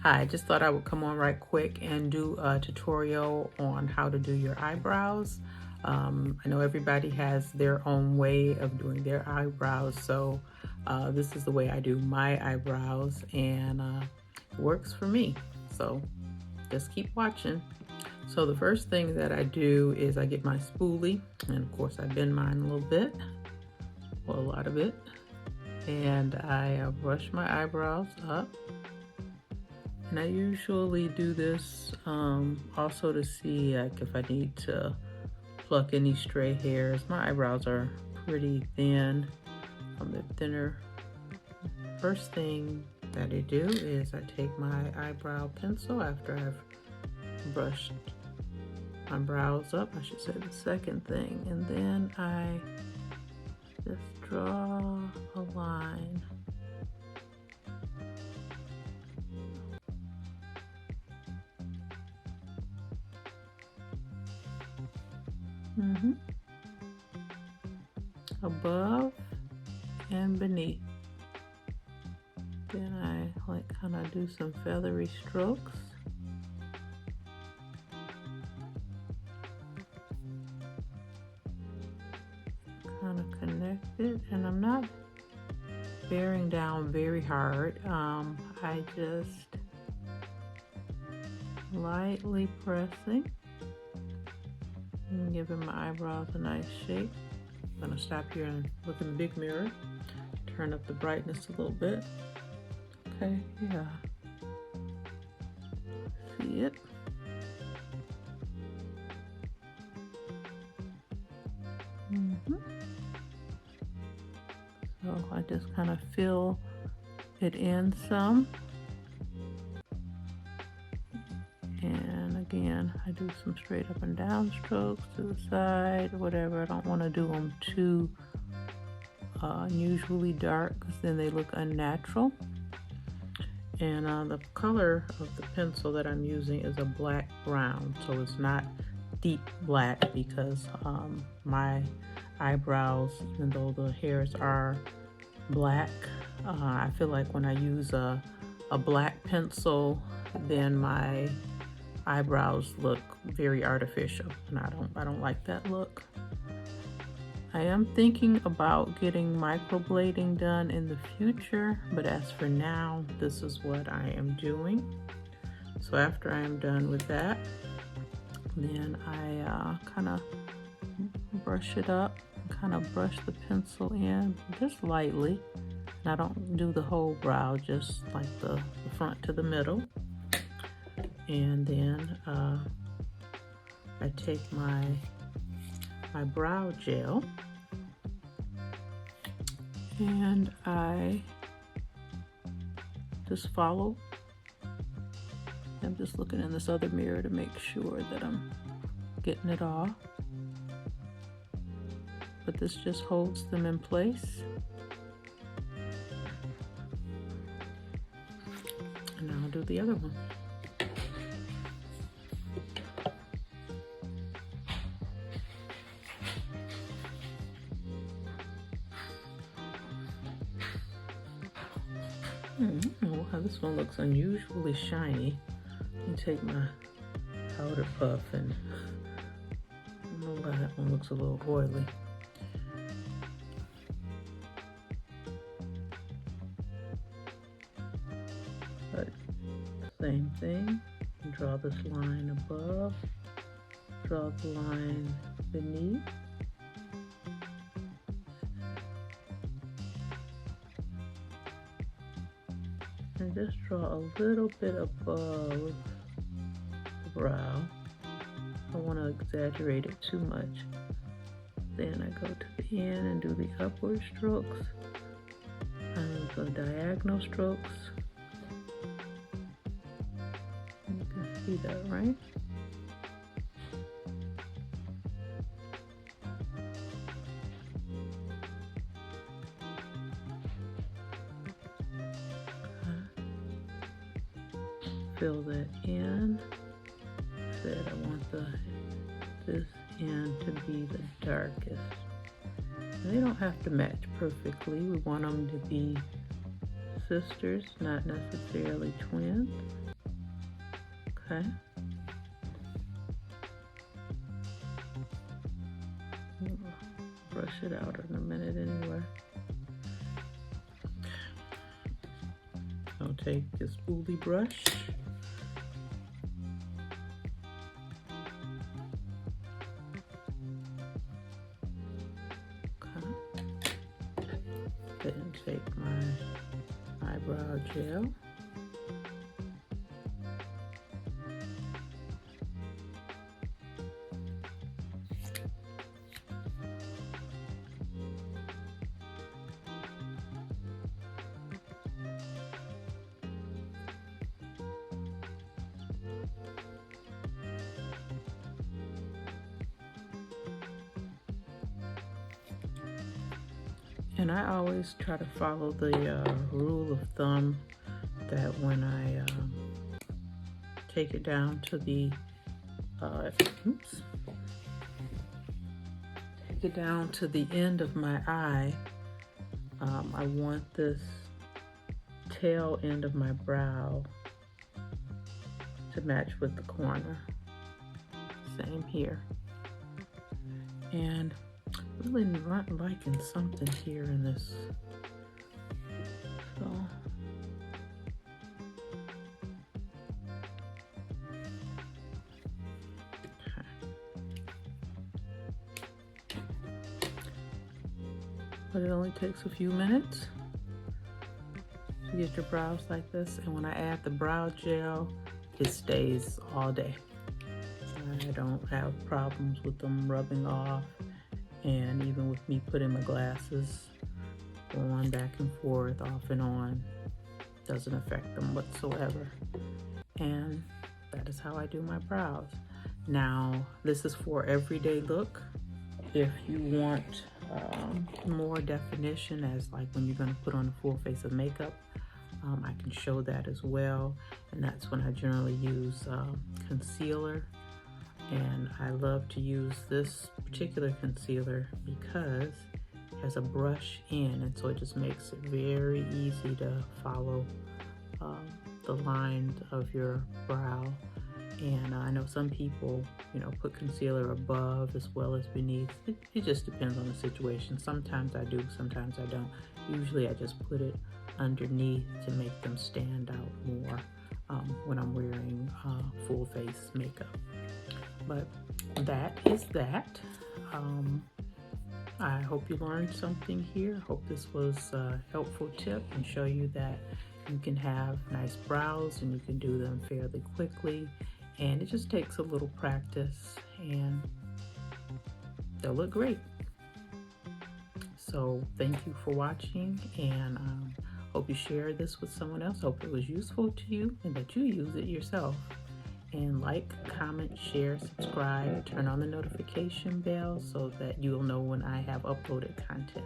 Hi, I just thought I would come on right quick and do a tutorial on how to do your eyebrows. I know everybody has their own way of doing their eyebrows, so this is the way I do my eyebrows, and it works for me. So just keep watching. So the first thing that I do is I get my spoolie, and of course I bend mine a little bit, well, a lot of it, and I brush my eyebrows up. And I usually do this also to see like if I need to pluck any stray hairs. My eyebrows are pretty thin, they're thinner. First thing that I do is I take my eyebrow pencil after I've brushed my brows up, I should say the second thing, and then I just draw a line. Above and beneath. Then I like kind of do some feathery strokes. Kind of connect it, and I'm not bearing down very hard. I just lightly pressing and giving my eyebrows a nice shape. I'm gonna stop here and look in the big mirror, turn up the brightness a little bit. Okay, yeah. See it? So I just kind of fill it in some. And again, I do some straight up and down strokes to the side, whatever. I don't want to do them too unusually dark because then they look unnatural. And the color of the pencil that I'm using is a black brown, so it's not deep black because my eyebrows, even though the hairs are black, I feel like when I use a black pencil, then my eyebrows look very artificial, and I don't like that look. I am thinking about getting microblading done in the future, but as for now, this is what I am doing. So after I am done with that, then I kind of brush it up, kind of brush the pencil in just lightly. And I don't do the whole brow, just like the front to the middle. And then I take my brow gel and I just follow. I'm just looking in this other mirror to make sure that I'm getting it off. But this just holds them in place. And now I'll do the other one. Oh, wow, this one looks unusually shiny. Let me take my powder puff, and I don't know why that one looks a little oily. But same thing, draw this line above, draw the line beneath. And just draw a little bit above the brow. I don't want to exaggerate it too much. Then I go to the end and do the upward strokes and the diagonal strokes. You can see that, right? Fill that in. Said I want this end to be the darkest. And they don't have to match perfectly. We want them to be sisters, not necessarily twins. Okay. Brush it out in a minute anyway. I'll take this spoolie brush. Okay. Then take my eyebrow gel. And I always try to follow the rule of thumb that when I take it down to the take it down to the end of my eye, I want this tail end of my brow to match with the corner. Same here. And really not liking something here in this. So but it only takes a few minutes to get your brows like this, and when I add the brow gel, it stays all day. I don't have problems with them rubbing off, and even with me putting my glasses on back and forth, off and on, doesn't affect them whatsoever. And that is how I do my brows. Now, this is for everyday look. If you want more definition, as like when you're going to put on a full face of makeup, I can show that as well. And that's when I generally use concealer. And I love to use this particular concealer because it has a brush in, and so it just makes it very easy to follow the lines of your brow. And I know some people, you know, put concealer above as well as beneath. It just depends on the situation. Sometimes I do, sometimes I don't. Usually I just put it underneath to make them stand out more when I'm wearing full face makeup. But that is that. I hope you learned something here. Hope this was a helpful tip and show you that you can have nice brows and you can do them fairly quickly. And it just takes a little practice and they'll look great. So thank you for watching, and hope you share this with someone else. Hope it was useful to you and that you use it yourself. And like, comment, share, subscribe, turn on the notification bell so that you'll know when I have uploaded content.